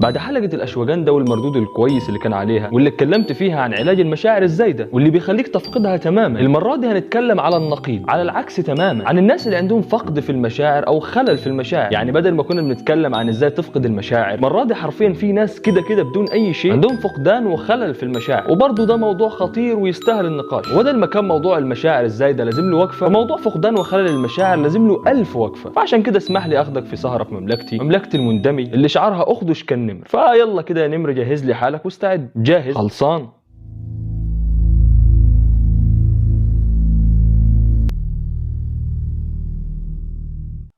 بعد حلقة الاشواجندا والمردود الكويس اللي كان عليها واللي اتكلمت فيها عن علاج المشاعر الزايدة واللي بيخليك تفقدها تماما، المرة دي هنتكلم على النقيض، على العكس تماما، عن الناس اللي عندهم فقد في المشاعر او خلل في المشاعر. يعني بدل ما كنا بنتكلم عن ازاي تفقد المشاعر، المرة دي حرفيا في ناس كده كده بدون اي شيء عندهم فقدان وخلل في المشاعر، وبرضه ده موضوع خطير ويستاهل النقاش. وبدل ما كان موضوع المشاعر الزايدة لازم له وقفة، فموضوع فقدان وخلل المشاعر لازم له 1000 وقفة. فعشان كده اسمح لي اخدك في سهرة في مملكتي المندمي اللي شعارها اخدش كالنمر. فيلا كده يا نمر، جهز لي حالك واستعد. جاهز؟ خلصان.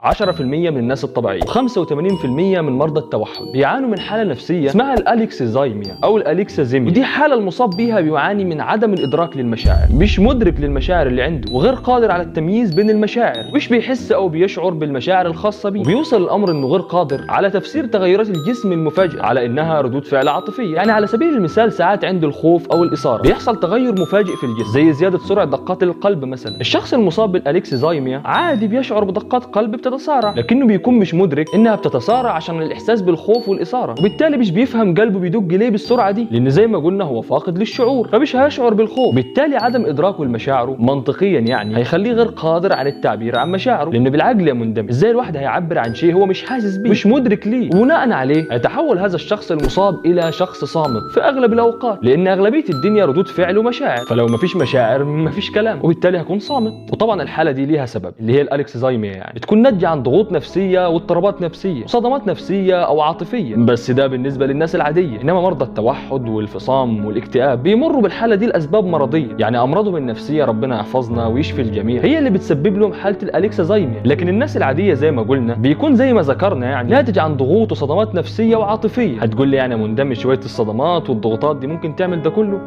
10% من الناس الطبيعية و85% من مرضى التوحد بيعانوا من حالة نفسية اسمها الالكسيزايميا او الالكسازيميا، ودي حالة المصاب بيها بيعاني من عدم الادراك للمشاعر، مش مدرك للمشاعر اللي عنده، وغير قادر على التمييز بين المشاعر، مش بيحس او بيشعر بالمشاعر الخاصة بيه، وبيوصل الامر انه غير قادر على تفسير تغيرات الجسم المفاجئة على انها ردود فعل عاطفية. يعني على سبيل المثال ساعات عند الخوف او الاثارة بيحصل تغير مفاجئ في الجسم زي زيادة سرعة دقات القلب مثلا. الشخص المصاب بالالكسيزايميا عادي بيشعر بدقات قلب بتتصارع، لكنه بيكون مش مدرك انها بتتصارع عشان الاحساس بالخوف والاثاره، وبالتالي مش بيفهم قلبه بيدق ليه بالسرعه دي، لان زي ما قلنا هو فاقد للشعور، فمش هيشعر بالخوف. بالتالي عدم ادراكه لمشاعره منطقيا يعني هيخليه غير قادر على التعبير عن مشاعره، لانه بالعقل يا مندمج ازاي الواحد هيعبر عن شيء هو مش حاسس بيه، مش مدرك ليه، وبناء عليه هيتحول هذا الشخص المصاب الى شخص صامت في اغلب الاوقات، لان اغلبيه الدنيا ردود فعل ومشاعر، فلو مفيش مشاعر مفيش كلام، وبالتالي هيكون صامت. وطبعا الحاله دي ليها سبب اللي هي الالكسيزايميا، يعني بتكون ناتجه عن ضغوط نفسيه واضطرابات نفسيه وصدمات نفسيه او عاطفيه، بس ده بالنسبه للناس العاديه. انما مرضى التوحد والانفصام والاكتئاب بيمروا بالحاله دي لاسباب مرضيه، يعني امراضهم النفسيه ربنا يحفظنا ويشفي الجميع هي اللي بتسبب لهم حاله الالكسيزايميا. لكن الناس العاديه زي ما قلنا بيكون زي ما ذكرنا يعني ناتج عن ضغوط وصدمات نفسيه وعاطفيه. هتقول لي يعني مندمج شويه الصدمات والضغوطات دي ممكن تعمل ده كله؟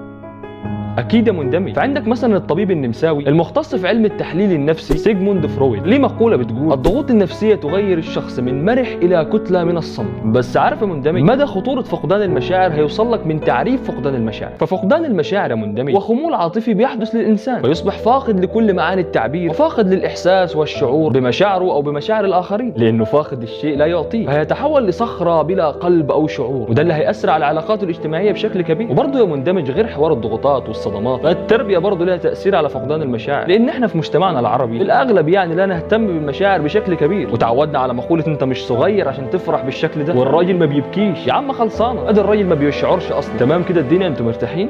اكيد يا مندمج. فعندك مثلا الطبيب النمساوي المختص في علم التحليل النفسي سيغموند فرويد ليه مقوله بتقول الضغوط النفسيه تغير الشخص من مرح الى كتله من الصمت. بس عارف يا مندمج مدى خطوره فقدان المشاعر هيوصل لك من تعريف فقدان المشاعر. ففقدان المشاعر يا مندمج وخمول عاطفي بيحدث للانسان، فيصبح فاقد لكل معاني التعبير، وفاقد للاحساس والشعور بمشاعره او بمشاعر الاخرين، لانه فاقد الشيء لا يعطيه، فهيتحول لصخره بلا قلب او شعور، وده اللي هيأثر على علاقاته الاجتماعيه بشكل كبير. وبرضه يا مندمج غير حوار الضغوطات والصدمات، فالتربيه برضه لها تاثير على فقدان المشاعر، لان احنا في مجتمعنا العربي الاغلب يعني لا نهتم بالمشاعر بشكل كبير، وتعودنا على مقوله انت مش صغير عشان تفرح بالشكل ده، والراجل ما بيبكيش. يا عم خلصانه، ادي الراجل ما بيشعرش اصلا. تمام كده الدنيا انتوا مرتاحين؟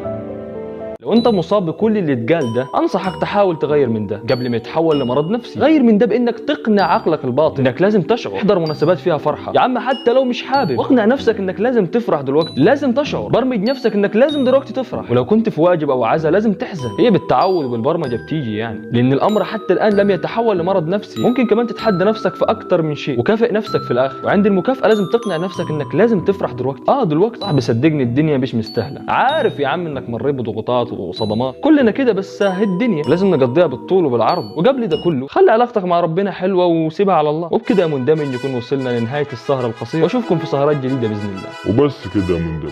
لو انت مصاب بكل اللي اتقال ده انصحك تحاول تغير من ده قبل ما يتحول لمرض نفسي. غير من ده بانك تقنع عقلك الباطن انك لازم تشعر. احضر مناسبات فيها فرحه يا عم حتى لو مش حابب، واقنع نفسك انك لازم تفرح دلوقتي، لازم تشعر. برمج نفسك انك لازم دلوقتي تفرح، ولو كنت في واجب او عزا لازم تحزن. هي بالتعود وبالبرمجه بتيجي يعني، لان الامر حتى الان لم يتحول لمرض نفسي. ممكن كمان تتحدى نفسك في اكتر من شيء وكافئ نفسك في الاخر، وعند المكافاه لازم تقنع نفسك انك لازم تفرح دلوقتي. دلوقتي صاحبي صدقني الدنيا مش مستاهله. عارف يا عم انك مريت بضغوطات وصدمات، كلنا كده، بس هي الدنيا لازم نقضيها بالطول وبالعرض. وقبل ده كله خلي علاقتك مع ربنا حلوه وسيبها على الله. وبكده يا مندمج نكون وصلنا لنهايه السهره القصيره، واشوفكم في سهرات جديده باذن الله. وبس كده يا مندمج.